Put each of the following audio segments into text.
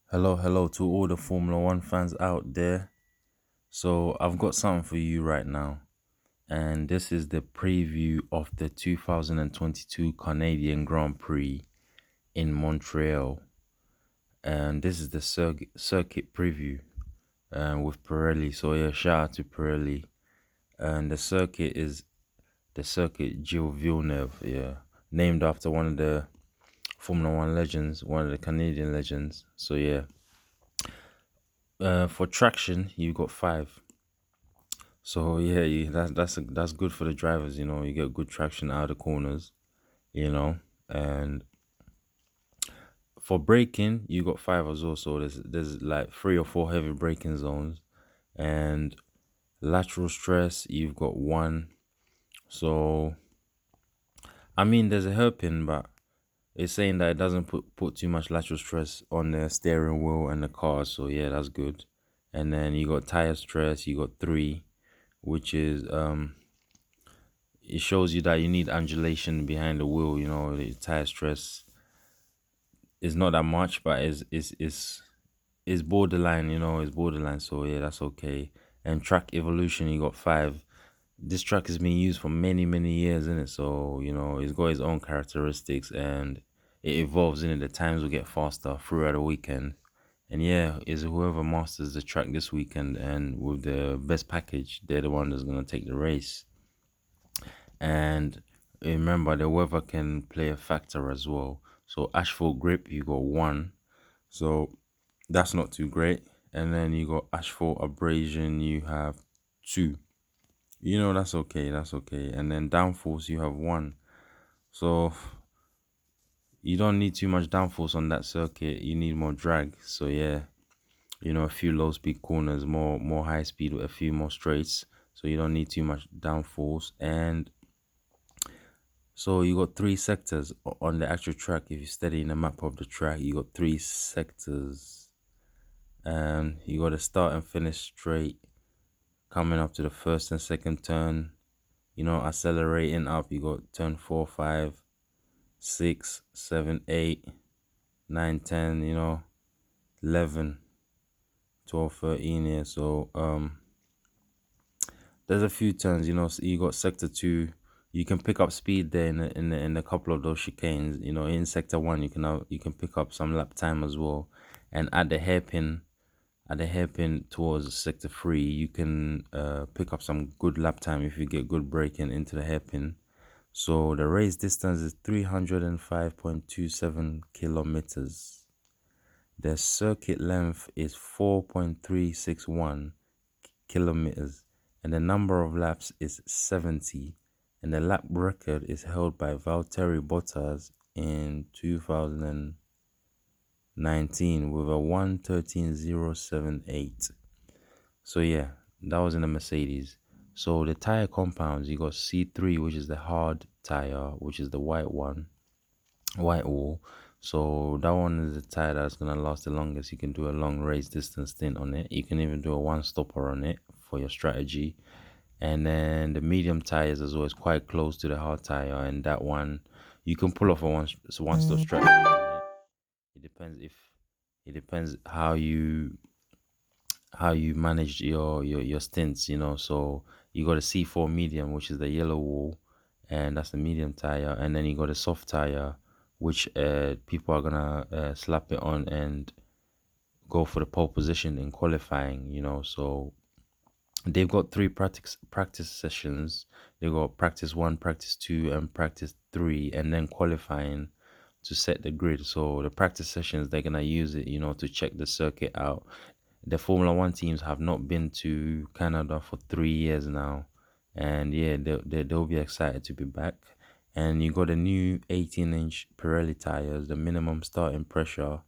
Hello to all the Formula One fans out there. So, I've got something for you right now, and this is the preview of the 2022 Canadian Grand Prix in Montreal. And this is the circuit preview with Pirelli. So, yeah, shout out to Pirelli. And the circuit is the circuit Gilles Villeneuve, yeah, named after one of the Formula One legends, one of the Canadian legends. So, yeah, for traction, you got five. So yeah, that's good for the drivers. You get good traction out of the corners. You know, and for braking, you got five as well. So there's like three or four heavy braking zones, and lateral stress you've got one. So I mean, there's a hairpin, but it's saying that it doesn't put too much lateral stress on the steering wheel and the car. So yeah, that's good. And then you got tire stress. You got three, which is it shows you that you need undulation behind the wheel. The tire stress is not that much, but is borderline. It's borderline. So yeah, that's okay. And track evolution, you got five. This track has been used for many years, in it. So it's got its own characteristics, and it evolves in it. The times will get faster throughout the weekend. And yeah, is whoever masters the track this weekend and with the best package, they're the one that's gonna take the race. And remember, the weather can play a factor as well. So asphalt grip, you got one, so that's not too great. And then you got asphalt abrasion, you have two. That's okay, that's okay. And then downforce, you have one. So you don't need too much downforce on that circuit. You need more drag. So yeah, a few low speed corners, more high speed with a few more straights. So you don't need too much downforce. And so you got three sectors on the actual track. If you're studying the map of the track, you got three sectors. And you got to start and finish straight, coming up to the first and second turn. Accelerating up, you got turn 4, 5, 6, 7, 8, 9, 10, 11, 12, 13. Yeah. So there's a few turns. So you got sector 2. You can pick up speed there in a couple of those chicanes. In sector 1, you can pick up some lap time as well. And at the hairpin towards sector 3, you can pick up some good lap time if you get good braking into the hairpin. So the race distance is 305.27 kilometers. The circuit length is 4.361 kilometers, and the number of laps is 70. And the lap record is held by Valtteri Bottas in 2019 with a 1:13.078. So yeah, that was in a Mercedes. So the tire compounds, you got C3, which is the hard tire, which is the white one, white wall. So that one is the tire that's gonna last the longest. You can do a long race distance stint on it. You can even do a one stopper on it for your strategy. And then the medium tires as well is quite close to the hard tire, and that one you can pull off a one stop strategy on it. It depends how you manage your stints. So you got a C4 medium, which is the yellow wall, and that's the medium tire. And then you got a soft tire, which people are gonna slap it on and go for the pole position in qualifying. So they've got three practice sessions. They got practice 1, practice 2, and practice 3, and then qualifying to set the grid. So the practice sessions, they're gonna use it, to check the circuit out. The Formula One teams have not been to Canada for 3 years now, and yeah, they'll be excited to be back. And you got a new 18-inch Pirelli tires. The minimum starting pressure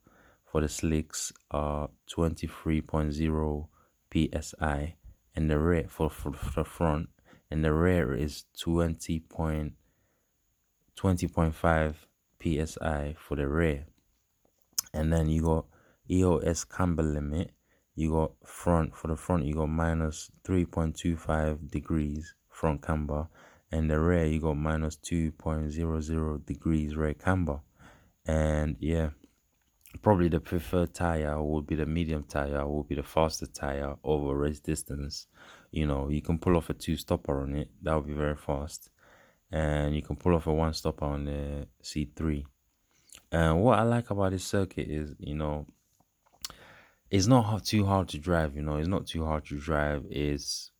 for the slicks are 23.0 psi, and the rear for the front, and the rear is 20.5 psi for the rear. And then you got EOS camber limit. You got for the front, you got minus 3.25 degrees front camber, and the rear you got minus 2.00 degrees rear camber. And yeah, Probably the preferred tire would be the medium tire, would be the faster tire over race distance. You can pull off a two stopper on it, that would be very fast. And you can pull off a one stopper on the C3. And what I like about this circuit is, it's not too hard to drive, it's not too hard to drive. It's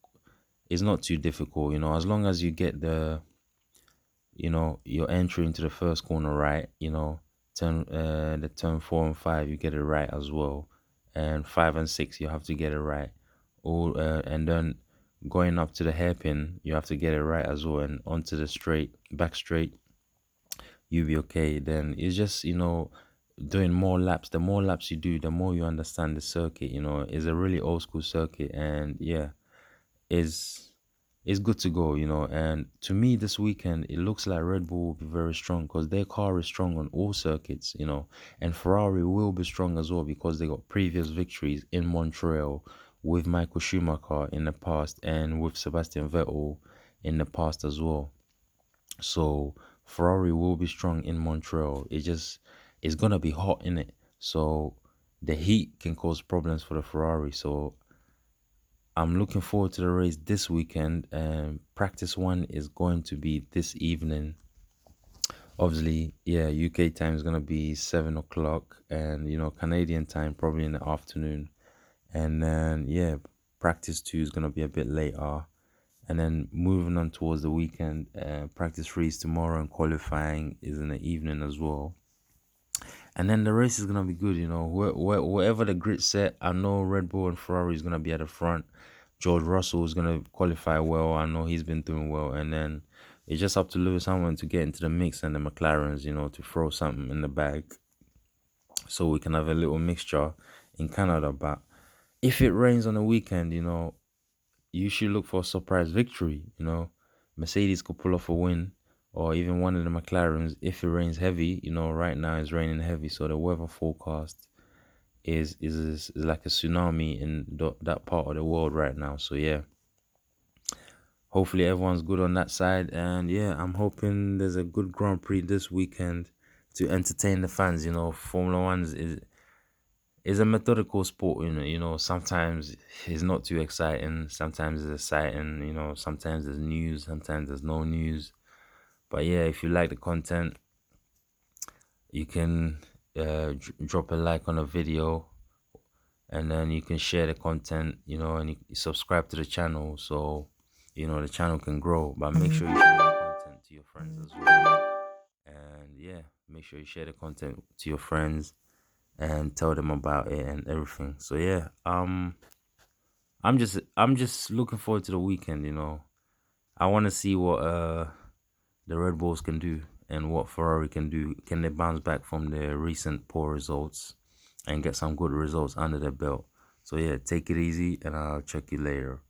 not too difficult, as long as you get your entry into the first corner right, the turn 4 and 5, you get it right as well. And 5 and 6, you have to get it right. And then going up to the hairpin, you have to get it right as well. And onto the back straight, you'll be okay. Then it's just, doing more laps. The more laps you do, the more you understand the circuit. It's a really old school circuit. And yeah, is good to go, And to me, this weekend, it looks like Red Bull will be very strong because their car is strong on all circuits, And Ferrari will be strong as well because they got previous victories in Montreal with Michael Schumacher in the past and with Sebastian Vettel in the past as well. So Ferrari will be strong in Montreal. It's gonna be hot in it. So the heat can cause problems for the Ferrari. So I'm looking forward to the race this weekend. And practice one is going to be this evening. Obviously, yeah, UK time is gonna be 7 o'clock, and Canadian time probably in the afternoon. And then yeah, practice two is gonna be a bit later. And then moving on towards the weekend, practice three is tomorrow, and qualifying is in the evening as well. And then the race is gonna be good, wherever the grid set. I know Red Bull and Ferrari is gonna be at the front. George Russell is gonna qualify well. I know he's been doing well, and then it's just up to Lewis Hamilton to get into the mix and the McLarens, to throw something in the bag, so we can have a little mixture in Canada. But if it rains on the weekend, you should look for a surprise victory. Mercedes could pull off a win, or even one of the McLarens if it rains heavy. Right now it's raining heavy, so the weather forecast is like a tsunami in that part of the world right now. So yeah, hopefully everyone's good on that side, and yeah, I'm hoping there's a good Grand Prix this weekend to entertain the fans. Formula One is a methodical sport. Sometimes it's not too exciting, sometimes it's exciting. Sometimes there's news, sometimes there's no news. But yeah, if you like the content, you can drop a like on a video, and then you can share the content, and you subscribe to the channel, so the channel can grow. But make sure you share the content to your friends as well. And yeah, make sure you share the content to your friends and tell them about it and everything. So yeah, I'm just looking forward to the weekend. I want to see what the Red Bulls can do and what Ferrari can do. Can they bounce back from their recent poor results and get some good results under their belt? So yeah, take it easy, and I'll check you later.